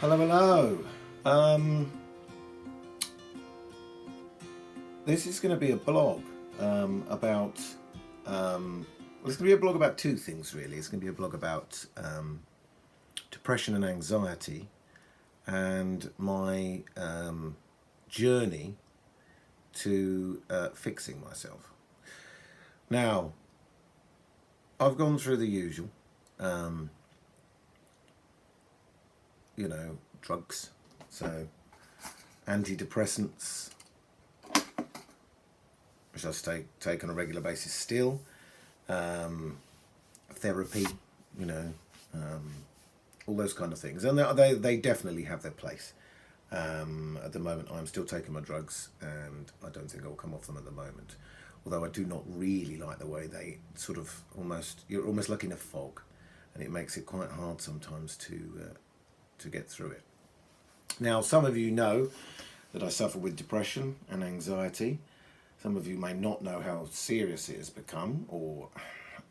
Hello, hello. Um, this is going to be a blog about. Well, it's going to be a blog about two things really. It's going to be a blog about depression and anxiety, and my journey to fixing myself. Now, I've gone through the usual, um, drugs, so antidepressants, which I take on a regular basis still, therapy, you know, um, all those kind of things, and they definitely have their place. At the moment, I'm still taking my drugs, and I don't think I'll come off them at the moment. Although I do not really like the way they sort of you're almost like in a fog, and it makes it quite hard sometimes to get through it. Now, some of you know that I suffer with depression and anxiety. Some of you may not know how serious it has become or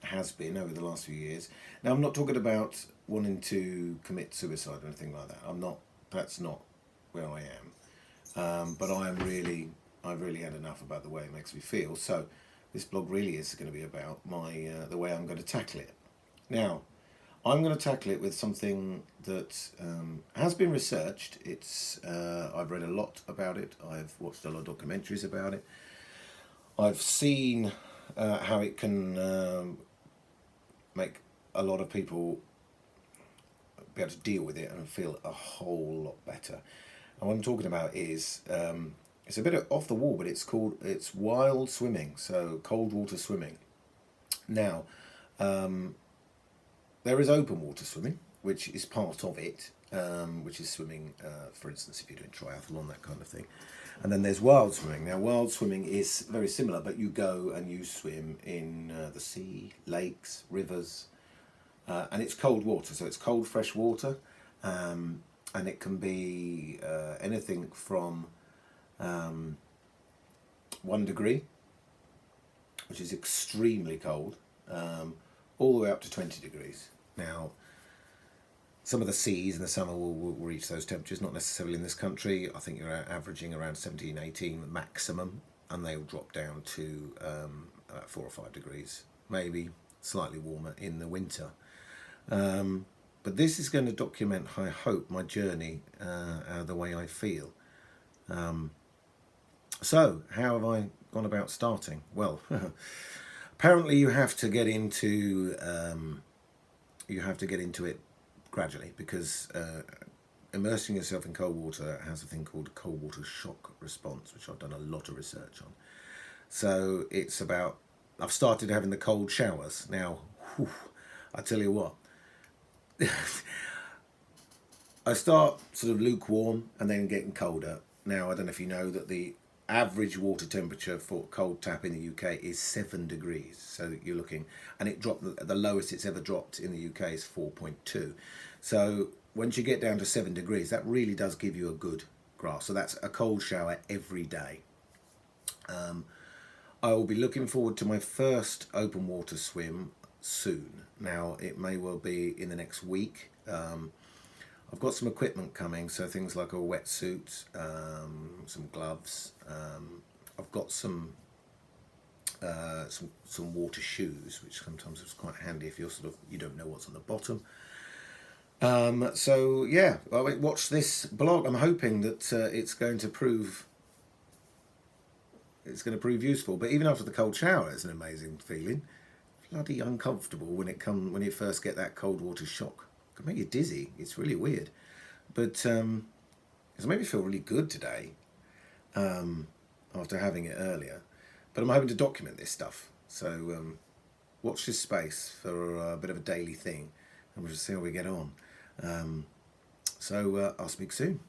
has been over the last few years. Now, I'm not talking about wanting to commit suicide or anything like that. That's not where I am. But I've really had enough about the way it makes me feel. So this blog really is going to be about the way I'm going to tackle it. Now, I'm going to tackle it with something that has been researched. I've read a lot about it. I've watched a lot of documentaries about it. I've seen how it can make a lot of people be able to deal with it and feel a whole lot better. And what I'm talking about is it's a bit off the wall, but it's wild swimming, so cold water swimming. Now, there is open water swimming, which is part of it, which is swimming, for instance, if you're doing triathlon, that kind of thing. And then there's wild swimming. Now, wild swimming is very similar, but you go and you swim in the sea, lakes, rivers, and it's cold water, so it's cold, fresh water, and it can be anything from 1 degree, which is extremely cold, all the way up to 20 degrees. Now, some of the seas in the summer will reach those temperatures, not necessarily in this country. I think you're averaging around 17, 18 maximum, and they'll drop down to about 4 or 5 degrees, maybe slightly warmer in the winter. But this is going to document, I hope, my journey, the way I feel. So, how have I gone about starting? Well, apparently you have to get into it gradually, because immersing yourself in cold water has a thing called cold water shock response, which I've done a lot of research on. So it's about, I've started having the cold showers. Now, whew, I tell you what, I start sort of lukewarm and then getting colder. Now, I don't know if you know that the average water temperature for cold tap in the UK is 7 degrees. So you're looking, and it dropped, the lowest it's ever dropped in the UK is 4.2. So once you get down to 7 degrees, that really does give you a good grasp. So that's a cold shower every day. I will be looking forward to my first open water swim soon. Now, it may well be in the next week. I've got some equipment coming, so things like a wetsuit, some gloves. I've got some water shoes, which sometimes is quite handy if you don't know what's on the bottom. So yeah, watch this blog. I'm hoping that it's going to prove useful. But even after the cold shower, it's an amazing feeling. Bloody uncomfortable when you first get that cold water shock. It can make you dizzy. It's really weird, but it's made me feel really good today after having it earlier. But I'm hoping to document this stuff. So watch this space for a bit of a daily thing, and we'll just see how we get on. So I'll speak soon.